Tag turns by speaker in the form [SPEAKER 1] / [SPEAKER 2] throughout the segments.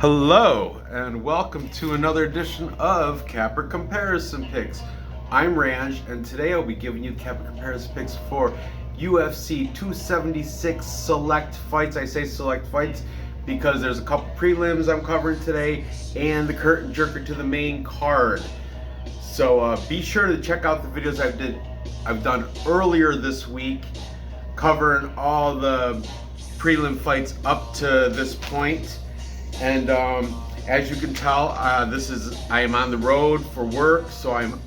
[SPEAKER 1] Hello and welcome to another edition of Capper Comparison Picks. I'm Ranj and today I'll be giving you Capper Comparison Picks for UFC 276 select fights. I say select fights because there's a couple prelims I'm covering today and the curtain jerker to the main card. So be sure to check out the videos I've done earlier this week covering all the prelim fights up to this point. And as you can tell, I am on the road for work, so I'm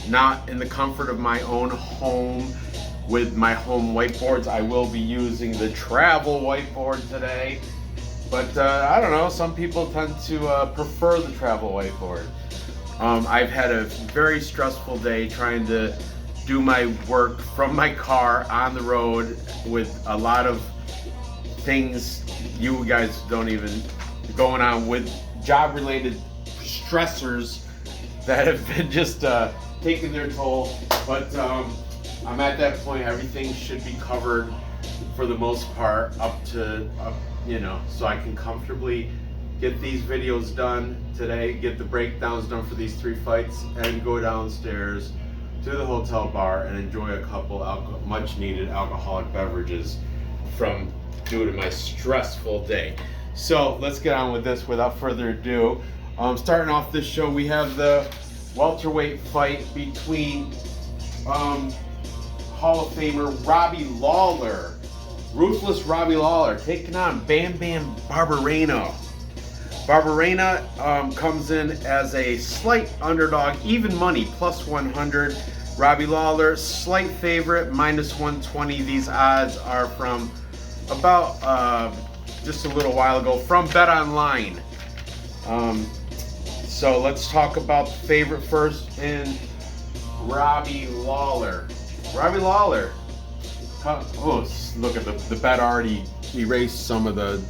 [SPEAKER 1] not in the comfort of my own home with my home whiteboards. I will be using the travel whiteboard today, but I don't know, some people tend to prefer the travel whiteboard. I've had a very stressful day trying to do my work from my car on the road with a lot of things you guys don't even going on with job-related stressors that have been just taking their toll. But I'm at that point. Everything should be covered for the most part up, so I can comfortably get these videos done today, get the breakdowns done for these three fights, and go downstairs to the hotel bar and enjoy a couple much-needed alcoholic beverages due to my stressful day. So let's get on with this without further ado. Starting off this show, we have the welterweight fight between Hall of Famer Robbie Lawler, ruthless Robbie Lawler, taking on Bam Bam Barberena. Barberena comes in as a slight underdog, even money, plus 100. Robbie Lawler, slight favorite, minus 120. These odds are from about just a little while ago from Bet Online. So let's talk about the favorite first in Robbie Lawler. Robbie Lawler. Oh, look at the bet already erased some of the.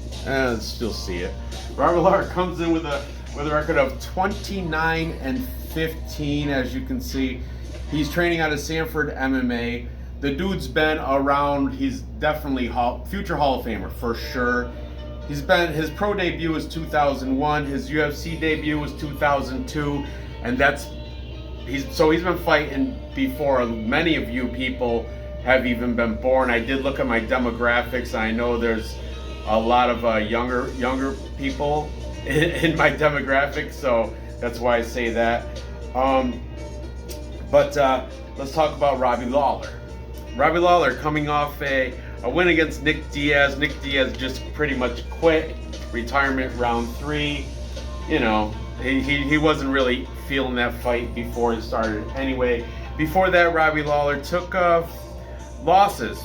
[SPEAKER 1] Still see it. Robbie Lawler comes in with a record of 29-15, as you can see. He's training out of Sanford MMA. The dude's been around. He's definitely future Hall of Famer for sure. His pro debut was 2001. His UFC debut was 2002, and he's been fighting before many of you people have even been born. I did look at my demographics. I know there's a lot of younger people in my demographics, so that's why I say that. But let's talk about Robbie Lawler. Robbie Lawler coming off a win against Nick Diaz. Nick Diaz just pretty much quit. Retirement round 3. You know, he wasn't really feeling that fight before it started. Anyway, before that, Robbie Lawler took losses.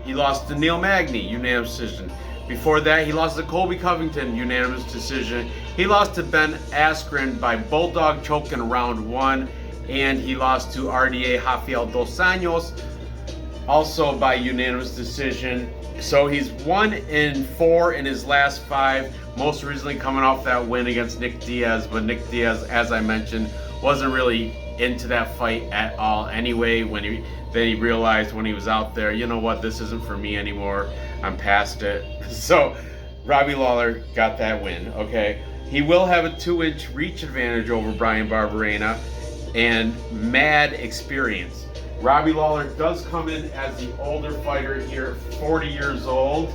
[SPEAKER 1] He lost to Neil Magny, unanimous decision. Before that, he lost to Colby Covington, unanimous decision. He lost to Ben Askren by Bulldog choke in round 1. And he lost to RDA Rafael Dos Anjos, also by unanimous decision. So he's 1-4 in his last 5, most recently coming off that win against Nick Diaz. But Nick Diaz, as I mentioned, wasn't really into that fight at all anyway. Then he realized when he was out there, you know what, this isn't for me anymore. I'm past it. So Robbie Lawler got that win, okay? He will have a 2-inch reach advantage over Bryan Barberena and mad experience. Robbie Lawler does come in as the older fighter here, 40 years old,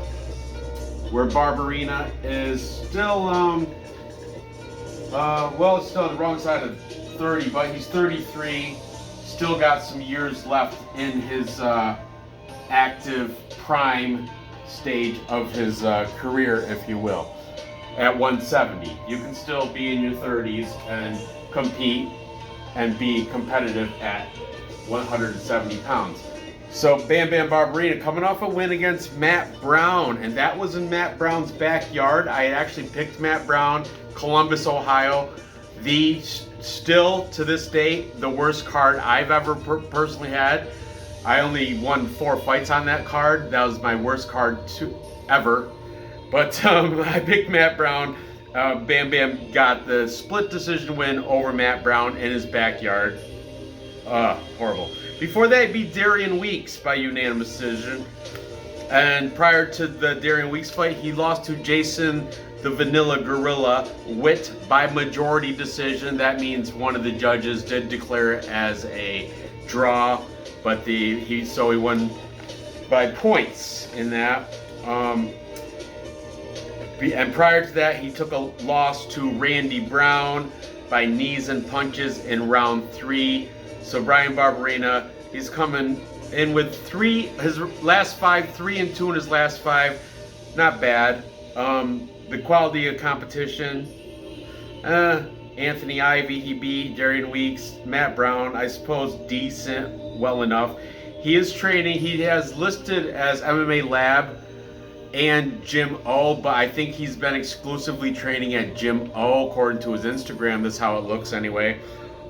[SPEAKER 1] where Barberena is still, it's still on the wrong side of 30, but he's 33, still got some years left in his active prime stage of his career, if you will. At 170, you can still be in your 30s and compete and be competitive at 170 pounds. So Bam Bam Barberena coming off a win against Matt Brown, and that was in Matt Brown's backyard. I had actually picked Matt Brown, Columbus, Ohio. Still to this day, the worst card I've ever personally had. I only won 4 fights on that card. That was my worst card ever. But I picked Matt Brown. Bam Bam got the split decision win over Matt Brown in his backyard. Horrible. Before that, he beat Darian Weeks by unanimous decision. And prior to the Darian Weeks fight, he lost to Jason the Vanilla Gorilla wit by majority decision. That means one of the judges did declare it as a draw, but he won by points in that. And prior to that, he took a loss to Randy Brown by knees and punches in round 3. So Bryan Barberena, he's coming in with his last 5, 3-2 in his last 5. Not bad. The quality of competition, Anthony Ivy, he beat Darian Weeks. Matt Brown, I suppose decent, well enough. He is training. He has listed as MMA Lab and Gym O, but I think he's been exclusively training at Gym O according to his Instagram. That's how it looks anyway.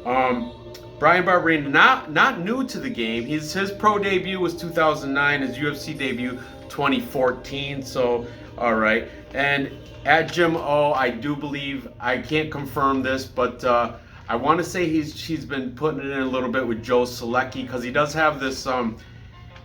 [SPEAKER 1] Bryan Barberena, not new to the game. His pro debut was 2009. His UFC debut 2014. So all right. And at Gym O, I do believe, I can't confirm this, but I want to say he's been putting it in a little bit with Joe Selecki, because he does have this.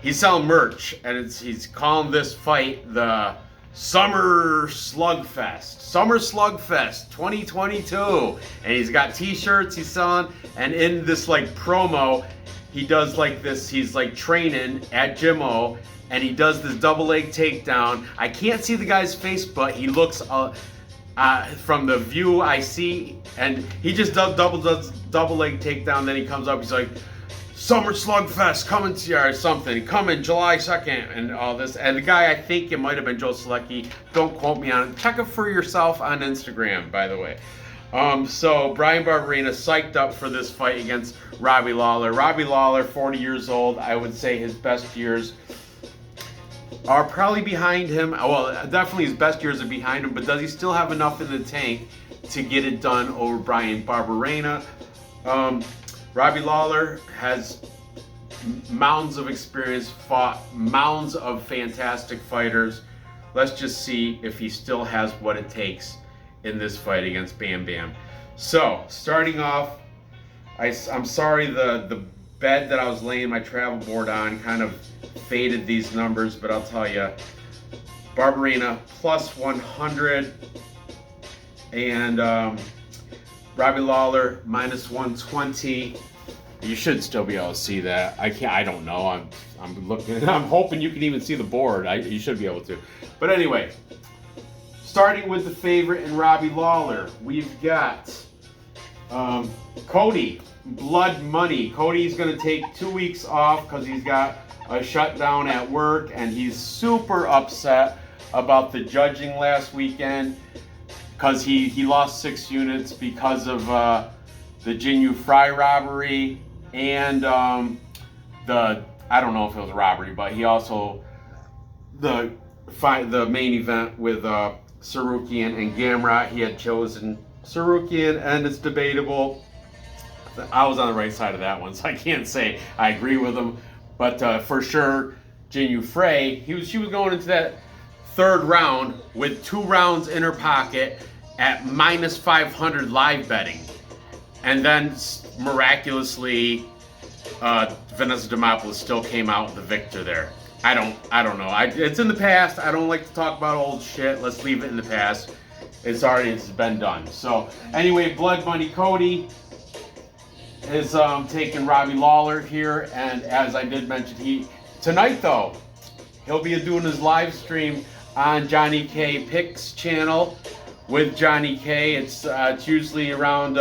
[SPEAKER 1] He's selling merch, and he's calling this fight the Summer Slugfest. Summer Slugfest 2022. And he's got t-shirts he's selling, and in this like promo, he does like this, he's like training at Gym O, and he does this double leg takedown. I can't see the guy's face, but he looks from the view I see, and he just does double leg takedown. Then he comes up, he's like, Summer Slugfest coming to you, or something, coming July 2nd, and all this. And the guy, I think it might have been Joe Selecki. Don't quote me on it. Check it for yourself on Instagram, by the way. So Bryan Barberena psyched up for this fight against Robbie Lawler. Robbie Lawler, 40 years old. I would say his best years are probably behind him. Well, definitely his best years are behind him, but does he still have enough in the tank to get it done over Bryan Barberena? Robbie Lawler has mounds of experience, fought mounds of fantastic fighters. Let's just see if he still has what it takes in this fight against Bam Bam. So, starting off, I'm sorry the bed that I was laying my travel board on kind of faded these numbers, but I'll tell you, Barberena plus 100 and Robbie Lawler minus 120. You should still be able to see that. I don't know. I'm looking. I'm hoping you can even see the board. You should be able to. But anyway, starting with the favorite in Robbie Lawler, we've got Cody, Blood Money. Cody's going to take 2 weeks off because he's got a shutdown at work, and he's super upset about the judging last weekend, because he lost 6 units because of the Jinyu Fry robbery and I don't know if it was a robbery, but he also the main event with Sarukian and Gamrot. He had chosen Sarukian, and it's debatable. I was on the right side of that one, so I can't say I agree with him, but for sure Jinyu Fray, she was going into that 3rd round with 2 rounds in her pocket at minus 500 live betting, and then miraculously Vanessa Demopoulos still came out the victor there. I don't know. It's in the past. I don't like to talk about old shit. Let's leave it in the past. It's been done. So anyway, Blood Money Cody is taking Robbie Lawler here, and as I did mention, tonight though he'll be doing his live stream on Johnny K Picks channel with Johnny K. It's usually around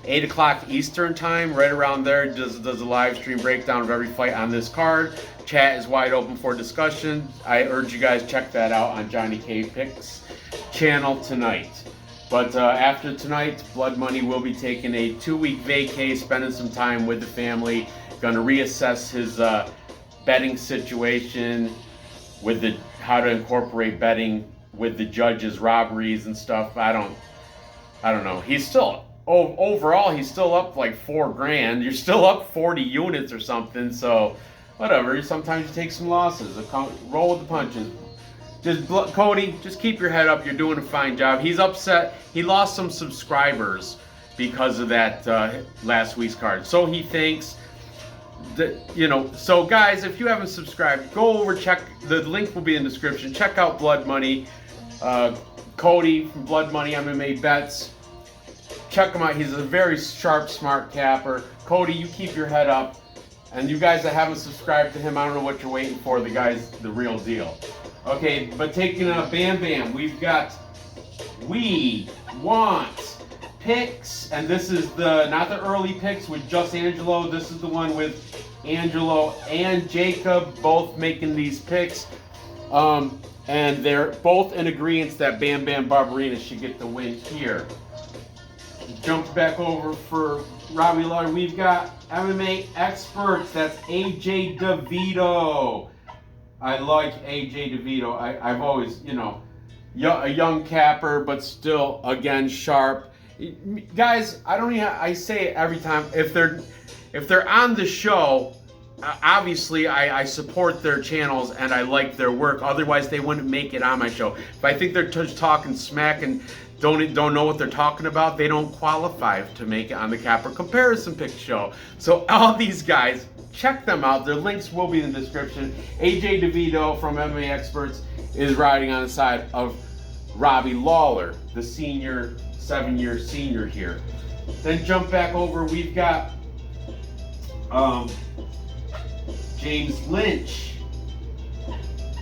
[SPEAKER 1] 8 o'clock Eastern time, right around there. Does a live stream breakdown of every fight on this card. Chat is wide open for discussion. I urge you guys check that out on Johnny K Picks channel tonight. But after tonight, Blood Money will be taking a 2-week vacay, spending some time with the family. Going to reassess his betting situation with how to incorporate betting with the judges' robberies and stuff. I don't know. He's still overall he's still up like $4,000. You're still up 40 units or something. So whatever. Sometimes you take some losses. Roll with the punches. Cody, just keep your head up. You're doing a fine job. He's upset. He lost some subscribers because of that last week's card. So he thinks. So guys, if you haven't subscribed, go over, check, the link will be in the description. Check out Blood Money. Cody from Blood Money MMA Bets. Check him out. He's a very sharp, smart capper. Cody, you keep your head up. And you guys that haven't subscribed to him, I don't know what you're waiting for. The guy's the real deal. Okay, but taking a Bam Bam, we've got We Want Picks, and this is the not the early picks with just Angelo. This is the one with Angelo and Jacob both making these picks. And they're both in agreement that Bam Bam Barberena should get the win here. Jump back over for Robbie Lawler. We've got MMA Experts. That's AJ DeVito. I like AJ DeVito. I've always, you know, a young capper, but still, again, sharp. Guys, I say it every time. If they're on the show, obviously I support their channels and I like their work. Otherwise, they wouldn't make it on my show. If I think they're just talking smack and don't know what they're talking about, they don't qualify to make it on the Capper Comparison Pick show. So all these guys, check them out. Their links will be in the description. AJ DeVito from MMA Experts is riding on the side of Robbie Lawler, the senior, 7-year senior here. Then jump back over. We've got James Lynch.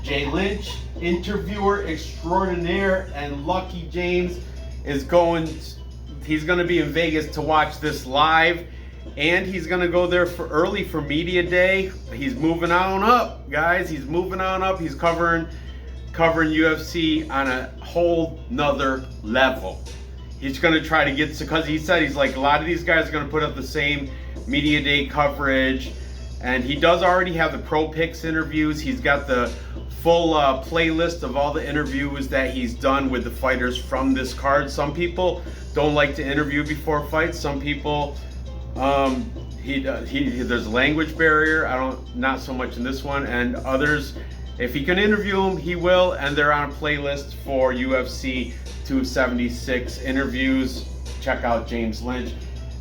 [SPEAKER 1] Jay Lynch, interviewer extraordinaire, and Lucky James is he's going to be in Vegas to watch this live, and he's going to go there early for media day. He's moving on up, guys. He's moving on up. He's covering UFC on a whole nother level. He's going to try to get to, because he said he's like, a lot of these guys are going to put up the same media day coverage, and he does already have the Pro Picks interviews. He's got the full playlist of all the interviews that he's done with the fighters from this card. Some people don't like to interview before fights. Some people, there's a language barrier. Not so much in this one. And others, if he can interview them, he will. And they're on a playlist for UFC 276 interviews. Check out James Lynch.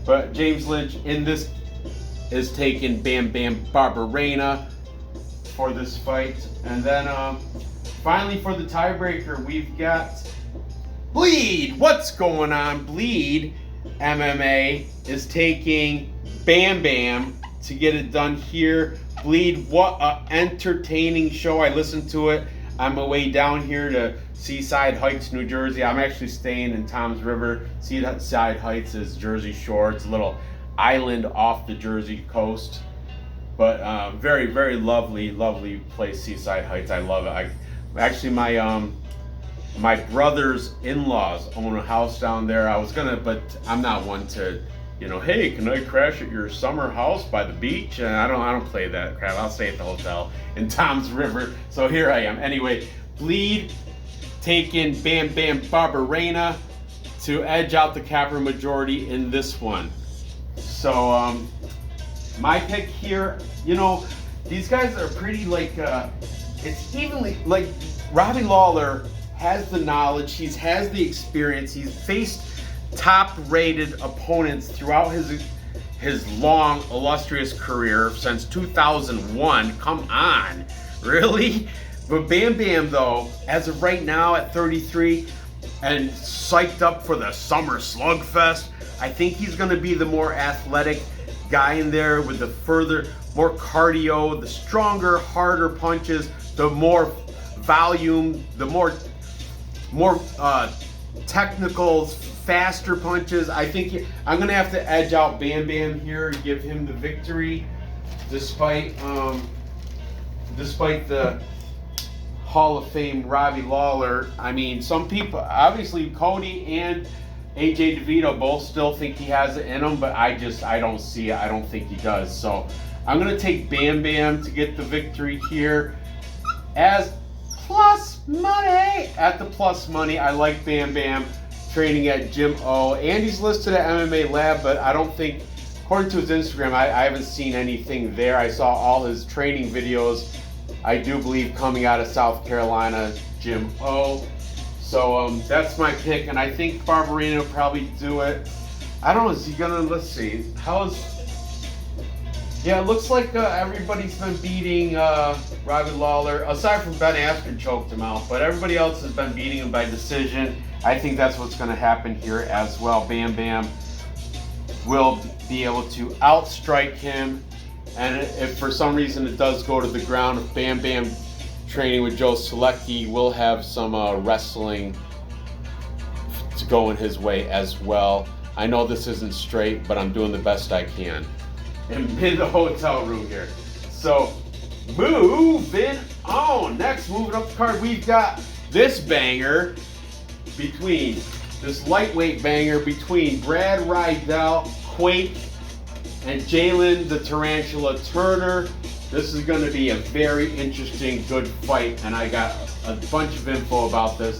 [SPEAKER 1] But James Lynch in this is taking Bam Bam Barberena for this fight. And then finally for the tiebreaker, we've got Bleed. What's going on? Bleed MMA is taking Bam Bam to get it done here. Bleed, what a entertaining show. I listened to it on my way down here to Seaside Heights, New Jersey. I'm actually staying in Toms River. Seaside Heights is Jersey Shore. It's a little island off the Jersey coast. But very, very lovely, lovely place, Seaside Heights. I love it. Actually, my brother's in-laws own a house down there. I was gonna, but I'm not one to, you know, hey, can I crash at your summer house by the beach? And I don't play that crap. I'll stay at the hotel in Toms River. So here I am. Anyway, Bleed taking Bam Bam Barberena to edge out the capper majority in this one. So my pick here, you know, these guys are pretty it's evenly, like Robbie Lawler has the knowledge, he has the experience, he's faced top-rated opponents throughout his long, illustrious career since 2001. Come on, really? But Bam Bam, though, as of right now at 33 and psyched up for the summer slugfest, I think he's going to be the more athletic guy in there with the more cardio, the stronger, harder punches, the more volume, the more technical, faster punches. I think I'm going to have to edge out Bam Bam here and give him the victory, despite the Hall of Fame Robbie Lawler. I mean, some people, obviously Cody and AJ DeVito both still think he has it in him, but I don't see it. I don't think he does. So I'm going to take Bam Bam to get the victory here as plus money. At the plus money, I like Bam Bam training at Gym O. And he's listed at MMA Lab, but I don't think, according to his Instagram, I haven't seen anything there. I saw all his training videos, I do believe, coming out of South Carolina, Gym O. So that's my pick, and I think Barberena will probably do it. I don't know, is he gonna, let's see, Yeah, it looks like everybody's been beating Robbie Lawler, aside from Ben Askren choked him out, but everybody else has been beating him by decision. I think that's what's going to happen here as well. Bam Bam will be able to outstrike him, and if for some reason it does go to the ground, if Bam Bam training with Joe Selecki will have some wrestling to go in his way as well. I know this isn't straight, but I'm doing the best I can. I'm in the hotel room here. So, moving on. Next, moving up the card, we've got this banger between, this lightweight banger between Brad Riddell, Quake, and Jalin the Tarantula Turner. This is going to be a very interesting, good fight, and I got a bunch of info about this.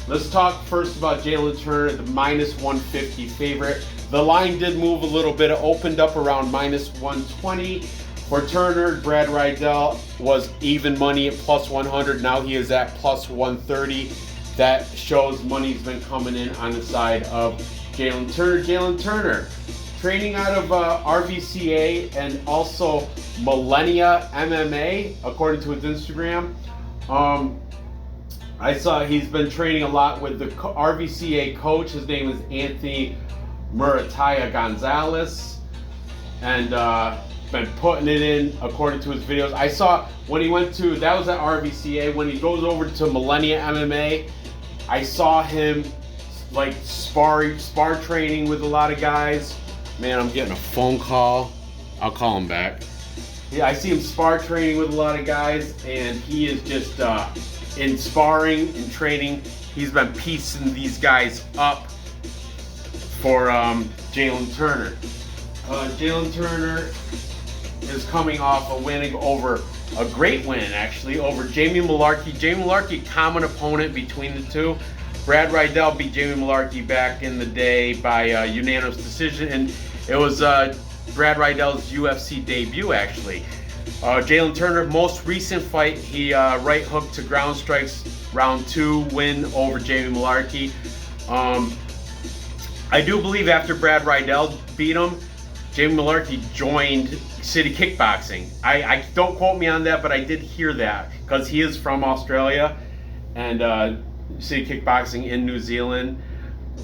[SPEAKER 1] Let's talk first about Jalin Turner, the minus 150 favorite. The line did move a little bit. It opened up around minus 120. For Turner, Brad Riddell was even money at plus 100. Now he is at plus 130. That shows money's been coming in on the side of Jalin Turner. Jalin Turner, training out of RVCA and also Millennia MMA, according to his Instagram. I saw he's been training a lot with the RVCA coach. His name is Anthony Murataya Gonzalez, and been putting it in according to his videos. I saw when he went to, that was at RVCA, when he goes over to Millennia MMA, I saw him like spar training with a lot of guys. Man, I'm getting a phone call. I'll call him back. Yeah, I see him spar training with a lot of guys, and he is just in sparring and training. He's been piecing these guys up for Jalin Turner. Jalin Turner is coming off a winning over, a great win actually, over Jamie Mullarkey. Jamie Mullarkey, common opponent between the two. Brad Riddell beat Jamie Mullarkey back in the day by unanimous decision, and it was Brad Riddell's UFC debut actually. Jalin Turner, most recent fight, he right hook to ground strikes, round 2 win over Jamie Mullarkey. I do believe after Brad Riddell beat him, Jamie Mullarkey joined City Kickboxing. I don't quote me on that, but I did hear that because he is from Australia, and City Kickboxing in New Zealand.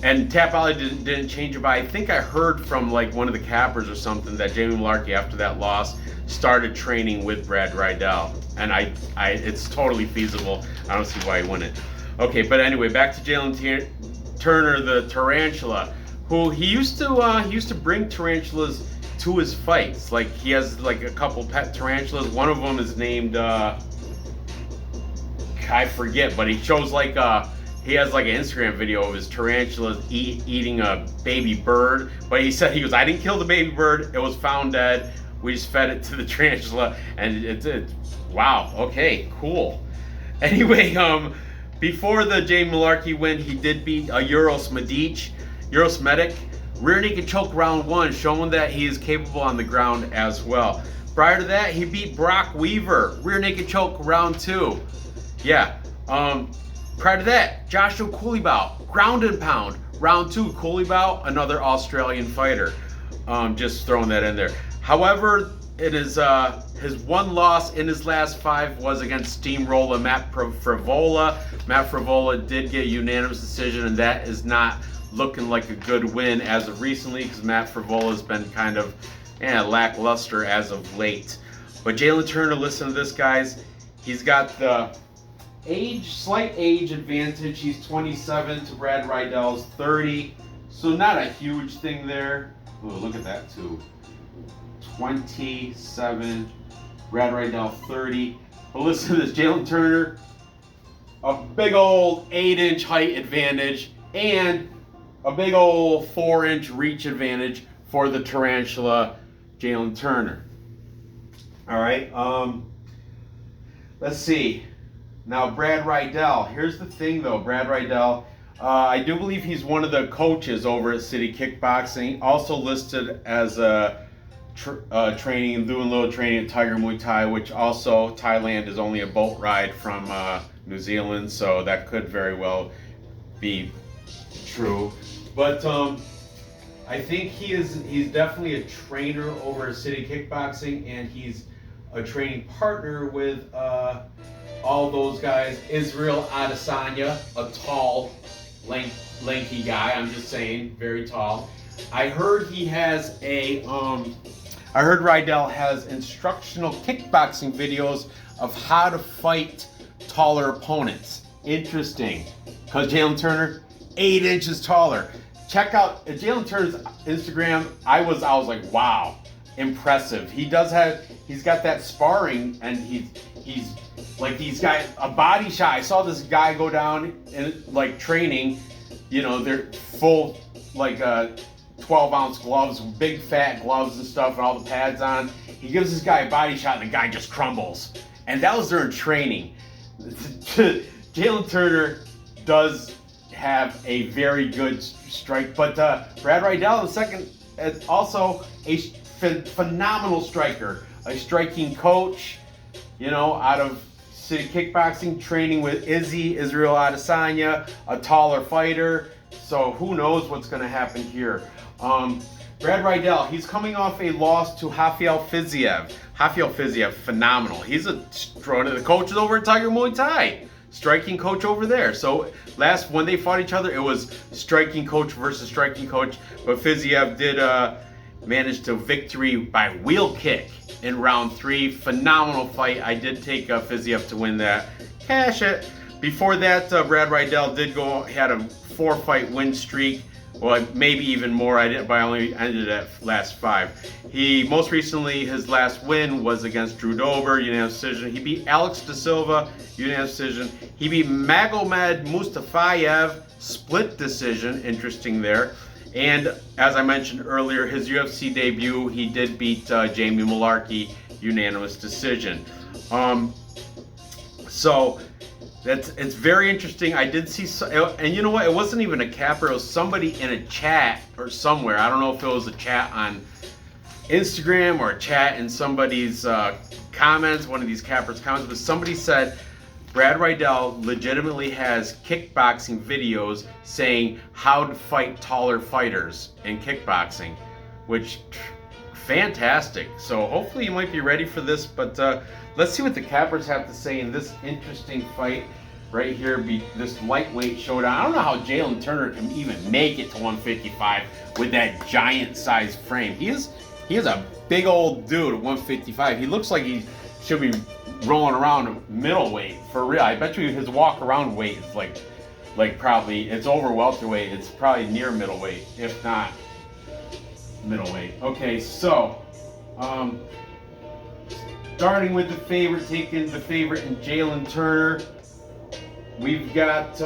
[SPEAKER 1] And Tapali didn't change it, but I think I heard from like one of the cappers or something that Jamie Mullarkey, after that loss, started training with Brad Riddell, and it's totally feasible. I don't see why he wouldn't. Okay, but anyway, back to Jalin Turner, the Tarantula, who he used to bring tarantulas to his fights. Like he has like a couple pet tarantulas. One of them is named I forget, but he shows like he has like an Instagram video of his tarantulas eating a baby bird. But he said, I didn't kill the baby bird. It was found dead. We just fed it to the tarantula, and it's wow. Okay, cool. Anyway, before the Jamie Mullarkey win, he did beat Uros Medic, rear naked choke round 1, showing that he is capable on the ground as well. Prior to that, he beat Brock Weaver, rear naked choke round 2. Yeah. Prior to that, Joshua Coulibaugh, ground and pound, round 2. Coulibaugh, another Australian fighter. Just throwing that in there. However, it is his one loss in his last 5 was against Steamroller Matt Frivola. Matt Frivola did get a unanimous decision, and that is not looking like a good win as of recently, because Matt Frivola has been kind of lackluster as of late. But Jalin Turner, listen to this, guys. He's got the slight age advantage. He's 27 to Brad Riddell's 30, so not a huge thing there. Ooh, look at that too. 27, Brad Riddell 30. But listen to this, Jalin Turner, a big old 8-inch height advantage and a big old 4-inch reach advantage for the Tarantula, Jalin Turner. All right, let's see. Now, Brad Riddell. Here's the thing, though. Brad Riddell, I do believe he's one of the coaches over at City Kickboxing. Also listed as training, doing a little training at Tiger Muay Thai, which also Thailand is only a boat ride from New Zealand, so that could very well be true. But I think he's definitely a trainer over City Kickboxing, and he's a training partner with all those guys. Israel Adesanya, a tall, lanky guy. I'm just saying, very tall. I heard he has I heard Riddell has instructional kickboxing videos of how to fight taller opponents. Interesting, because Jalen Turner, 8 inches taller. Check out Jalen Turner's Instagram. I was like, wow, impressive. He's got that sparring, and he's got a body shot. I saw this guy go down in like training. You know, they're full 12-ounce gloves, big fat gloves and stuff, and all the pads on. He gives this guy a body shot, and the guy just crumbles. And that was during training. Jalen Turner does have a very good strike, but Brad Riddell, the second, is also a phenomenal striker, a striking coach, you know, out of City Kickboxing, training with Israel Adesanya, a taller fighter. So who knows what's going to happen here. Brad Riddell, he's coming off a loss to Rafael Fiziev. Rafael Fiziev, phenomenal. He's one of the coaches over at Tiger Muay Thai. Striking coach over there. So when they fought each other, it was striking coach versus striking coach. But Fiziev did manage to victory by wheel kick in round 3. Phenomenal fight. I did take Fiziev to win that. Cash it. Before that, Brad Riddell had a 4-fight win streak. Well, maybe even more. But I only ended at last 5. Most recently, his last win was against Drew Dober, unanimous decision. He beat Alex Da Silva, unanimous decision. He beat Magomed Mustafayev, split decision. Interesting there. And as I mentioned earlier, his UFC debut, he did beat Jamie Mullarkey, unanimous decision. So it's very interesting. I did see, and you know what? It wasn't even a capper. It was somebody in a chat or somewhere. I don't know if it was a chat on Instagram or a chat in somebody's comments, one of these cappers' comments, but somebody said Brad Riddell legitimately has kickboxing videos saying how to fight taller fighters in kickboxing, which fantastic. So hopefully you might be ready for this, but let's see what the cappers have to say in this interesting fight right here. This lightweight showdown. I don't know how Jalen Turner can even make it to 155 with that giant size frame. He is a big old dude at 155. He looks like he should be rolling around middleweight for real. I bet you his walk around weight is like probably, it's over welterweight. It's probably near middleweight, if not middleweight. Okay, so starting with the favorite, taking the favorite in Jalen Turner, we've got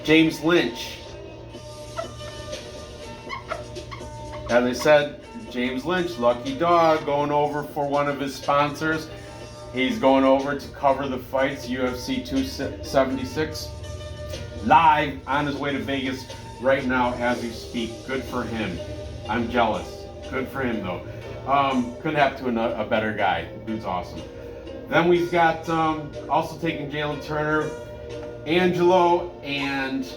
[SPEAKER 1] James Lynch. As I said, James Lynch, lucky dog, going over for one of his sponsors. He's going over to cover the fights, UFC 276, live on his way to Vegas right now as we speak. Good for him. I'm jealous. Good for him, though. Couldn't have to a better guy. Dude's awesome. Then we've got also taking Jalen Turner, Angelo and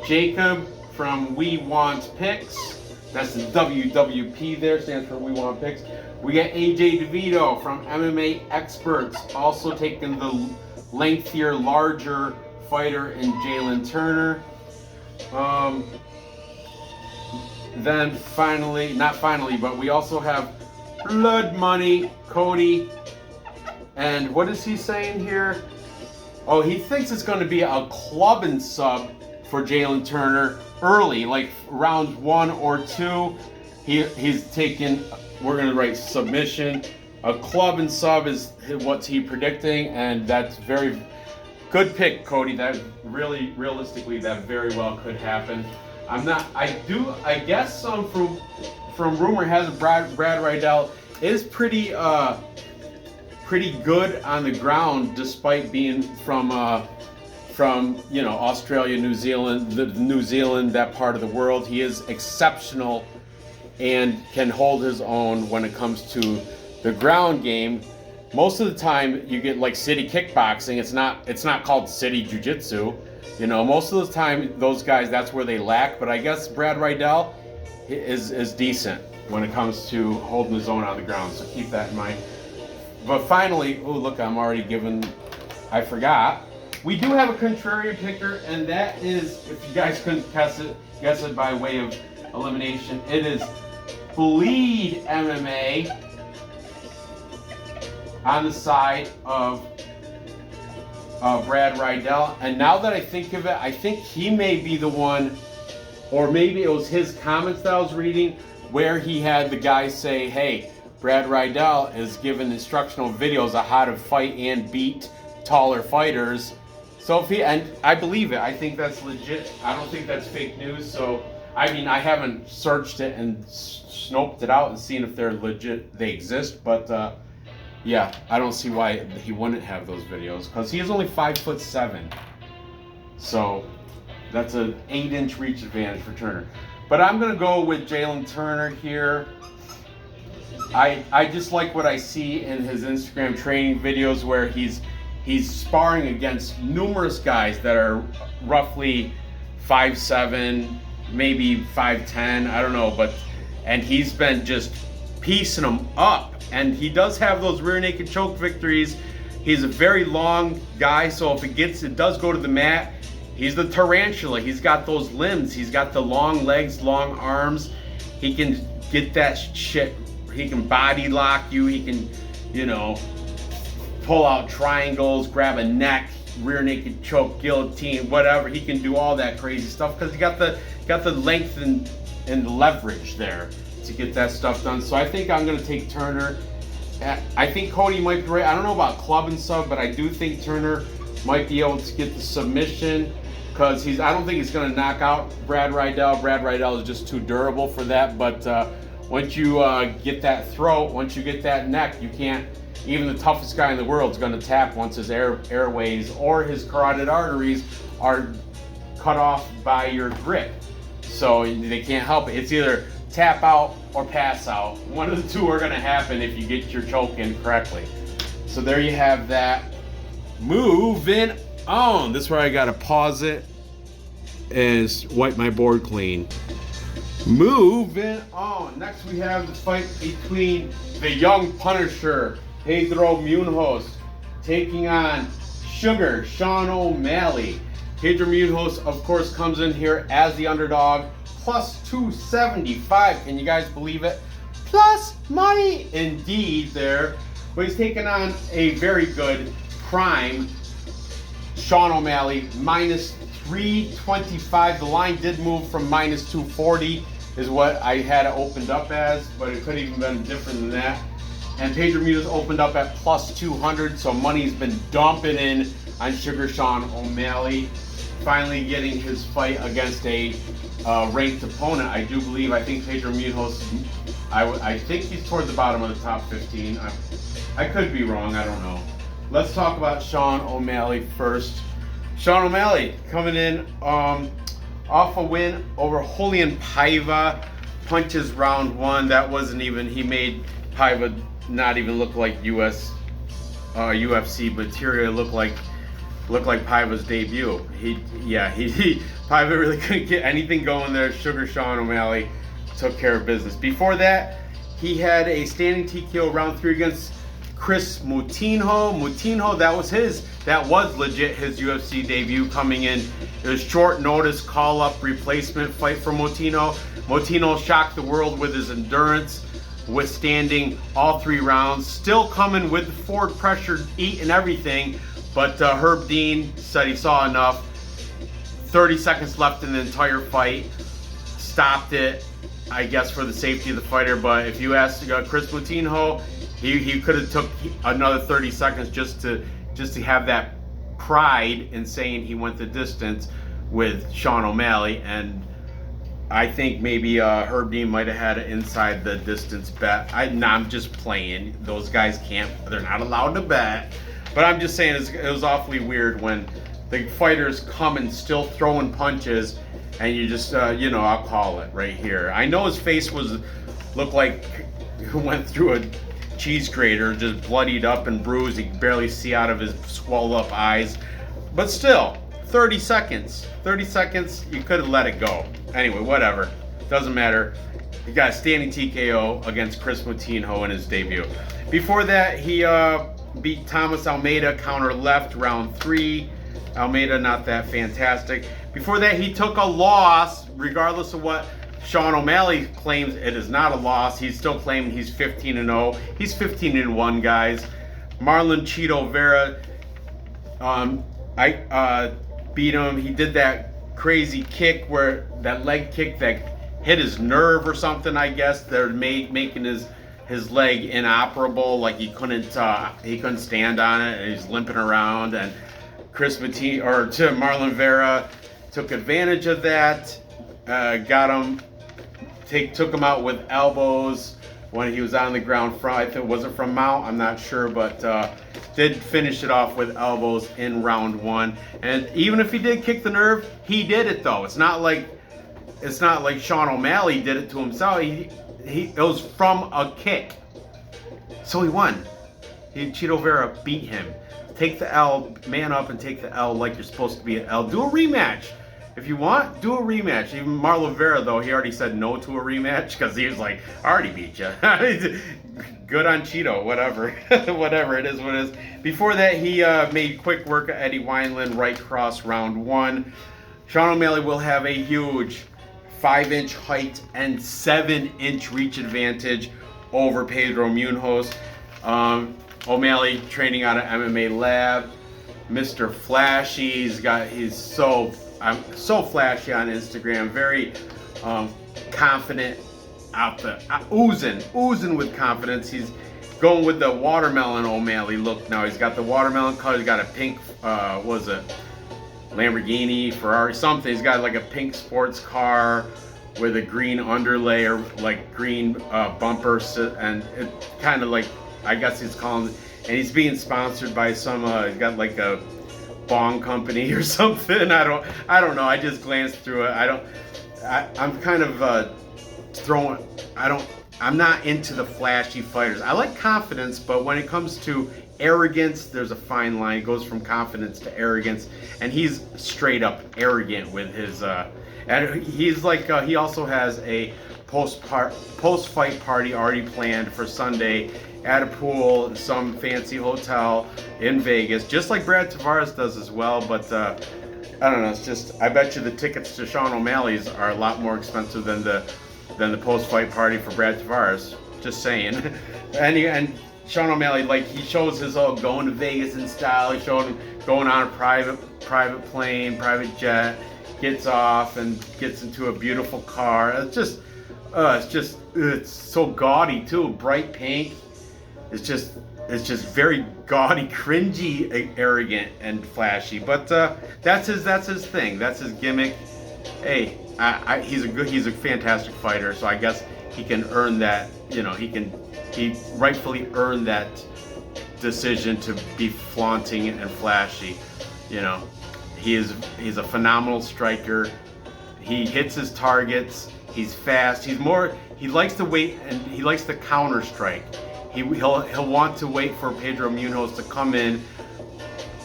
[SPEAKER 1] Jacob from We Want Picks. That's the WWP there, stands for We Want Picks. We got AJ DeVito from MMA Experts, also taking the lengthier, larger fighter in Jalen Turner. Then finally, not finally, but we also have Blood Money, Cody. And what is he saying here? Oh, he thinks it's going to be a club and sub for Jalen Turner early, like rounds 1 or 2. He's taking, we're going to write submission. A club and sub is what's he predicting, and that's very good pick, Cody. That really, realistically, that very well could happen. I guess from rumor has it, Brad Riddell is pretty good on the ground, despite being from Australia, New Zealand, that part of the world. He is exceptional and can hold his own when it comes to the ground game. Most of the time, you get like City Kickboxing. It's not called City Jiu-Jitsu. You know, most of the time, those guys, that's where they lack. But I guess Brad Riddell is decent when it comes to holding his own on the ground. So keep that in mind. But finally, oh look, I'm already giving, I forgot. We do have a contrarian picker, and that is, if you guys couldn't guess it by way of elimination, it is Bleed MMA on the side of Brad Riddell. And now that I think of it, I think he may be the one, or maybe it was his comments that I was reading, where he had the guy say, hey, Brad Riddell is giving instructional videos on how to fight and beat taller fighters. So if he, and I believe it, I think that's legit. I don't think that's fake news. So, I mean, I haven't searched it and snoped it out and seen if they're legit, they exist, but yeah, I don't see why he wouldn't have those videos, because he is only 5'7". So that's an 8-inch reach advantage for Turner. But I'm gonna go with Jalen Turner here. I just like what I see in his Instagram training videos, where he's sparring against numerous guys that are roughly 5'7", maybe 5'10", I don't know, and he's been just piecing them up. And he does have those rear naked choke victories. He's a very long guy, so if it does go to the mat, he's the tarantula. He's got those limbs. He's got the long legs, long arms. He can get that shit. He can body lock you. He can, you know, pull out triangles, grab a neck, rear naked choke, guillotine, whatever. He can do all that crazy stuff because he got the length and leverage there to get that stuff done. So I think I'm going to take Turner. I think Cody might be right. I don't know about club and sub, but I do think Turner might be able to get the submission, because I don't think he's going to knock out Brad Riddell. Brad Riddell is just too durable for that. But once you get that throat, once you get that neck, you can't, even the toughest guy in the world is going to tap once his airways or his carotid arteries are cut off by your grip. So they can't help it. It's either tap out or pass out. One of the two are going to happen if you get your choke in correctly. So there you have that. Moving on. This is where I got to pause it and wipe my board clean. Moving on. Next we have the fight between the young Punisher, Pedro Munoz, taking on Sugar Sean O'Malley. Pedro Munoz, of course, comes in here as the underdog, plus 275. Can you guys believe it? Plus money indeed there. But he's taking on a very good prime Sean O'Malley, minus 325. The line did move from minus 240 is what I had it opened up as, but it could have even been different than that. And Pedro Munoz opened up at plus 200, so money's been dumping in on Sugar Sean O'Malley, finally getting his fight against a ranked opponent. I do believe, I think Pedro Munoz, I think he's toward the bottom of the top 15. I could be wrong, I don't know. Let's talk about Sean O'Malley first. Sean O'Malley coming in off a win over Julian Paiva. Punches round one. That wasn't even, he made Paiva not even look like UFC material. Look like Paiva's debut. Paiva really couldn't get anything going there. Sugar Sean O'Malley took care of business. Before that, he had a standing TKO round 3 against Chris Moutinho, that was legit his UFC debut coming in. It was short notice call-up replacement fight for Moutinho. Moutinho shocked the world with his endurance, withstanding all 3 rounds, still coming with forward pressure, eating everything, but Herb Dean said he saw enough. 30 seconds left in the entire fight, stopped it, I guess for the safety of the fighter. But if you ask Chris Moutinho, he could have took another 30 seconds just to have that pride in saying he went the distance with Sean O'Malley. And I think maybe Herb Dean might have had it inside the distance bet. I'm just playing. Those guys they're not allowed to bet. But I'm just saying it was awfully weird when the fighters come and still throwing punches, and you just, I'll call it right here. I know his face looked like he went through a cheese grater, just bloodied up and bruised. You can barely see out of his swelled up eyes. But still, 30 seconds. 30 seconds, you could have let it go. Anyway, whatever. Doesn't matter. He got a standing TKO against Chris Moutinho in his debut. Before that, he beat Thomas Almeida, counter left, round 3. Almeida not that fantastic. Before that, he took a loss, regardless of what Sean O'Malley claims it is not a loss. He's still claiming he's 15-0. He's 15-1, guys. Marlon Cheeto Vera, I beat him. He did that crazy kick that leg kick that hit his nerve or something, I guess. They're making his leg inoperable, like he couldn't stand on it, and he's limping around. And Marlon Vera took advantage of that, took him out with elbows when he was on the ground front. I think it wasn't from Mount, I'm not sure, but did finish it off with elbows in round 1. And even if he did kick the nerve, he did it though. It's not like Sean O'Malley did it to himself. It was from a kick. So he won. Cheeto Vera beat him. Take the L, man up and take the L like you're supposed to be an L. Do a rematch. If you want, do a rematch. Even Marlon Vera, though, he already said no to a rematch because he was like, I already beat you. Good on Cheeto, whatever. Whatever, it is what it is. Before that, he made quick work of Eddie Wineland, right cross, round 1. Sean O'Malley will have a huge 5-inch height and 7-inch reach advantage over Pedro Munoz. O'Malley training out of MMA Lab. Mr. Flashy, he's so flashy on Instagram, very confident, oozing with confidence. He's going with the watermelon O'Malley look now. He's got the watermelon color. He's got a pink, Lamborghini, Ferrari, something. He's got like a pink sports car with a green underlay or like green bumper, and it kind of like, I guess he's calling it, and he's being sponsored by some, he's got like a bong company or something. I don't know. I just glanced through it. I'm kind of I'm not into the flashy fighters. I like confidence, but when it comes to arrogance, there's a fine line. It goes from confidence to arrogance, and he's straight up arrogant with his, and he's like, he also has a post-fight party already planned for Sunday at a pool in some fancy hotel in Vegas, just like Brad Tavares does as well. But I don't know. It's just, I bet you the tickets to Sean O'Malley's are a lot more expensive than the post-fight party for Brad Tavares. Just saying. and Sean O'Malley, like, he shows his old going to Vegas in style. He showed him going on a private plane, private jet, gets off and gets into a beautiful car. It's so gaudy too, bright pink. It's just very gaudy, cringy, arrogant, and flashy. But that's his thing. That's his gimmick. Hey, he's a fantastic fighter. So I guess he can earn that. You know, he rightfully earned that decision to be flaunting and flashy. You know, he's a phenomenal striker. He hits his targets. He's fast. He likes to wait, and he likes to counter strike. He'll want to wait for Pedro Munoz to come in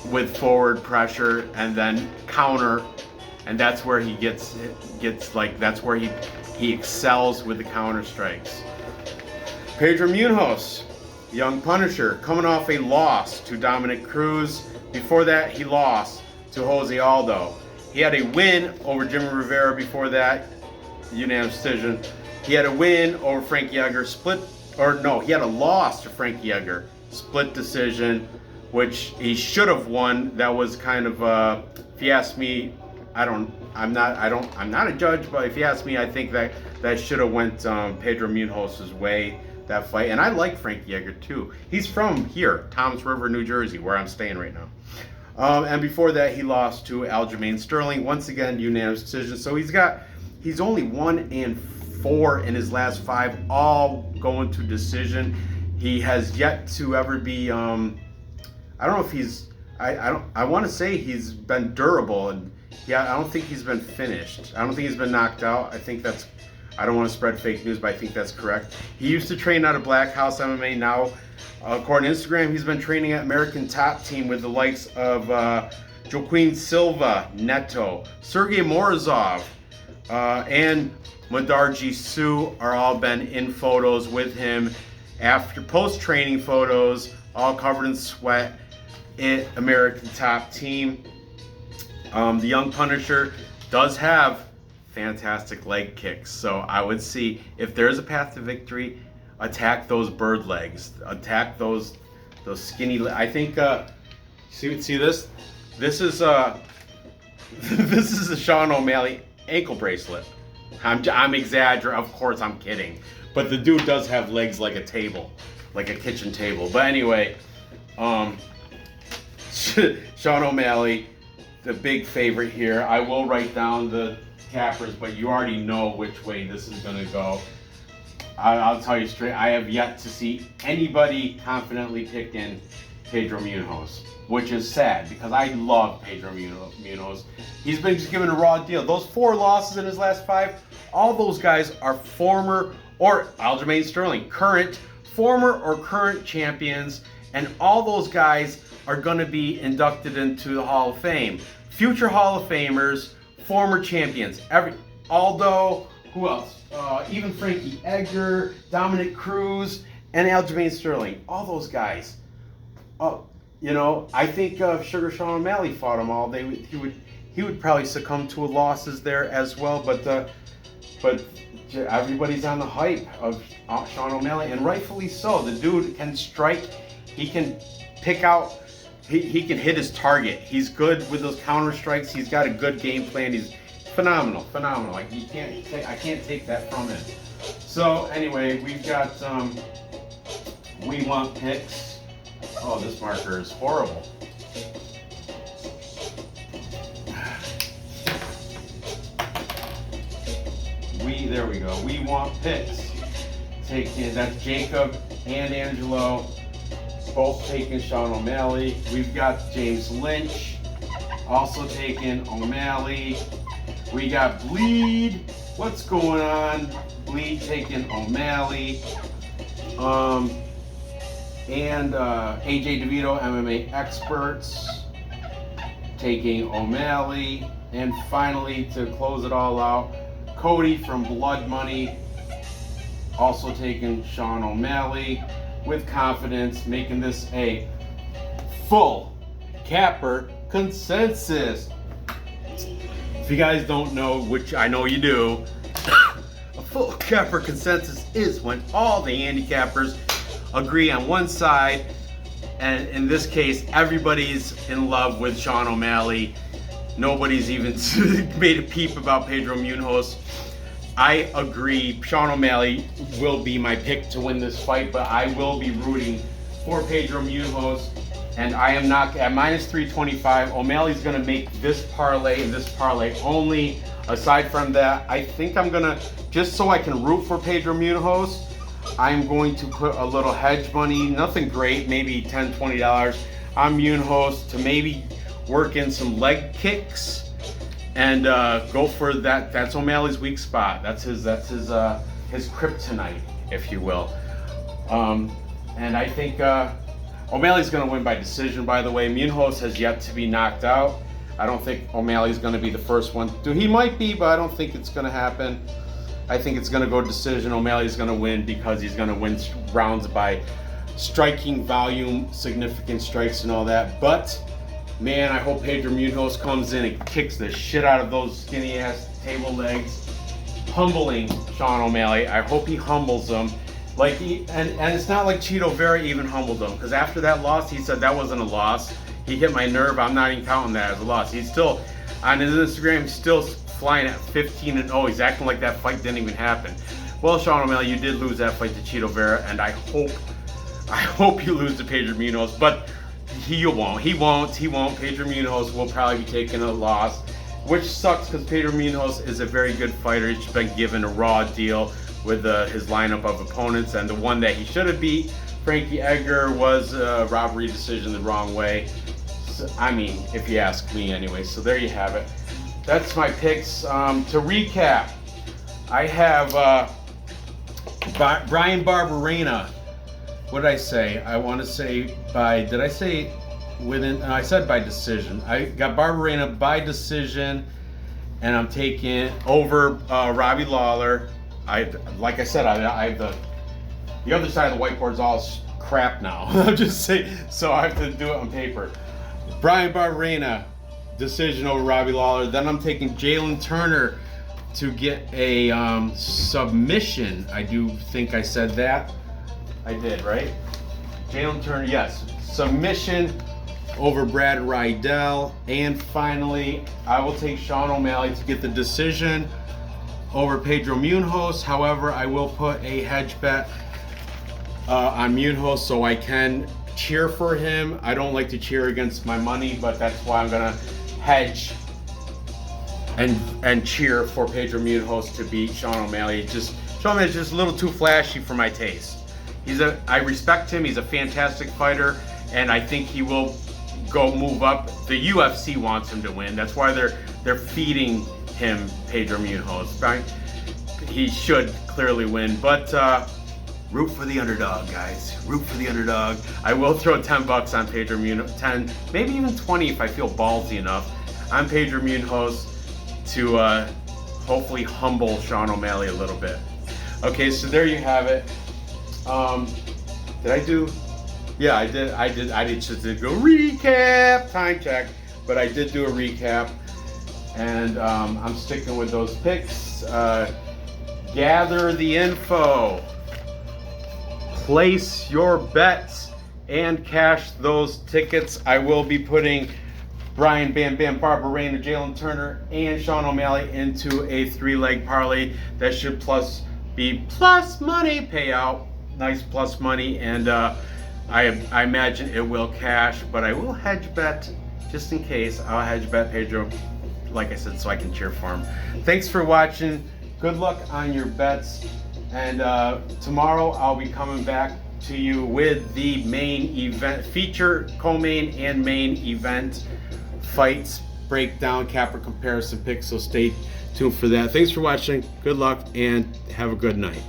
[SPEAKER 1] with forward pressure and then counter, and that's where he gets like, that's where he excels with the counter strikes. Pedro Munoz, young Punisher, coming off a loss to Dominic Cruz. Before that, he lost to Jose Aldo. He had a win over Jimmy Rivera before that, unanimous decision. He had a win over Frankie Edgar, he had a loss to Frankie Edgar, split decision, which he should have won. That was kind of, if you ask me, I'm not a judge, but if you ask me, I think that should have went Pedro Munoz's way, that fight. And I like Frankie Edgar too. He's from here, Toms River, New Jersey, where I'm staying right now. And before that, he lost to Aljamain Sterling, once again unanimous decision. So he's only 1-4 in his last 5, all going to decision. He has yet to ever be, I don't know if he's, I want to say he's been durable, and yeah, I don't think he's been finished. I don't think he's been knocked out. I don't want to spread fake news, but I think that's correct. He used to train out of Black House MMA. Now, according to Instagram, he's been training at American Top Team with the likes of Joaquin Silva, Neto, Sergey Morozov, and Madarji Sue are all been in photos with him after post-training photos, all covered in sweat. American Top Team. The Young Punisher does have fantastic leg kicks, so I would see if there's a path to victory, attack those bird legs, attack those skinny. I think see this. This is this is a Sean O'Malley ankle bracelet. I'm exaggerating. Of course, I'm kidding. But the dude does have legs like a table, like a kitchen table. But anyway, Sean O'Malley, the big favorite here. I will write down the cappers, but you already know which way this is going to go. I'll tell you straight, I have yet to see anybody confidently picking Pedro Munoz, which is sad because I love Pedro Munoz. He's been just given a raw deal. Those 4 losses in his last 5, all those guys are former, or Aljamain Sterling, former or current champions, and all those guys are going to be inducted into the Hall of Fame. Future Hall of Famers, former champions. Aldo, who else? Even Frankie Edgar, Dominic Cruz, and Aljamain Sterling. All those guys. You know, I think if Sugar Sean O'Malley fought them all, he would probably succumb to losses there as well. But everybody's on the hype of Sean O'Malley, and rightfully so. The dude can strike. He can pick out. He can hit his target. He's good with those counter strikes. He's got a good game plan. He's phenomenal. Like I can't take that from him. So anyway, we've got we want picks. Oh, this marker is horrible. There we go. We want picks. That's Jacob and Angelo, both taking Sean O'Malley. We've got James Lynch, also taking O'Malley. We got Bleed. What's going on? Bleed taking O'Malley. And AJ DeVito, MMA Experts, taking O'Malley. And finally, to close it all out, Cody from Blood Money, also taking Sean O'Malley with confidence, making this a full capper consensus. If you guys don't know, which I know you do, a full capper consensus is when all the handicappers agree on one side, and in this case, everybody's in love with Sean O'Malley. Nobody's even made a peep about Pedro Munoz. I agree. Sean O'Malley will be my pick to win this fight, but I will be rooting for Pedro Munoz. And I am not at -325. O'Malley's going to make this parlay and this parlay only. Aside from that, I think I'm going to, just so I can root for Pedro Munoz, I'm going to put a little hedge money, nothing great, maybe $10, $20 on Munhoz to maybe work in some leg kicks and go for that. That's O'Malley's weak spot. That's his kryptonite, if you will. And I think O'Malley's going to win by decision, by the way. Munhoz has yet to be knocked out. I don't think O'Malley's going to be the first one. He might be, but I don't think it's going to happen. I think it's going to go decision. O'Malley's going to win because he's going to win rounds by striking volume, significant strikes and all that. But man, I hope Pedro Munoz comes in and kicks the shit out of those skinny ass table legs, humbling Sean O'Malley. I hope he humbles him. And it's not like Cheeto Vera even humbled him, because after that loss, he said that wasn't a loss. He hit my nerve. I'm not even counting that as a loss. He's still on his Instagram, still flying at 15-0. He's acting like that fight didn't even happen. Well, Sean O'Malley, you did lose that fight to Cheeto Vera, and I hope you lose to Pedro Munoz, but he won't. Pedro Munoz will probably be taking a loss, which sucks because Pedro Munoz is a very good fighter. He's been given a raw deal with his lineup of opponents, and the one that he should have beat, Frankie Edgar, was a robbery decision the wrong way. So, I mean, if you ask me anyway. So there you have it. That's my picks. To recap, I have Bryan Barberena. What did I say? I want to say did I say within, and I said by decision. I got Barberena by decision, and I'm taking over Robbie Lawler. Like I said, I have the other side of the whiteboard's all crap now. I'm just saying, so I have to do it on paper. Bryan Barberena, decision over Robbie Lawler. Then I'm taking Jalen Turner to get a submission. I do think I said that. I did, right? Jalen Turner, yes. Submission over Brad Riddell. And finally, I will take Sean O'Malley to get the decision over Pedro Munoz. However, I will put a hedge bet on Munhoz so I can cheer for him. I don't like to cheer against my money, but that's why I'm gonna hedge and cheer for Pedro Munoz to beat Sean O'Malley. Sean O'Malley's just a little too flashy for my taste. I respect him. He's a fantastic fighter, and I think he will move up. The UFC wants him to win. That's why they're feeding him Pedro Munoz. Right? He should clearly win, but root for the underdog, guys. Root for the underdog. I will throw $10 on Pedro Munoz, 10, maybe even 20 if I feel ballsy enough, on Pedro Munoz to hopefully humble Sean O'Malley a little bit. Okay, so there you have it. Did I do? Yeah, I did. I just did go recap, time check, but I did do a recap, and I'm sticking with those picks. Gather the info. Place your bets and cash those tickets. I will be putting Bryan Bam Bam Barberena, Jalen Turner, and Sean O'Malley into a 3-leg parlay that should be plus money payout. Nice plus money, and I imagine it will cash, but I will hedge bet just in case. I'll hedge bet Pedro, like I said, so I can cheer for him. Thanks for watching. Good luck on your bets. And tomorrow I'll be coming back to you with the main event, feature, co-main, and main event fights, breakdown, capper comparison picks, so stay tuned for that. Thanks for watching, good luck, and have a good night.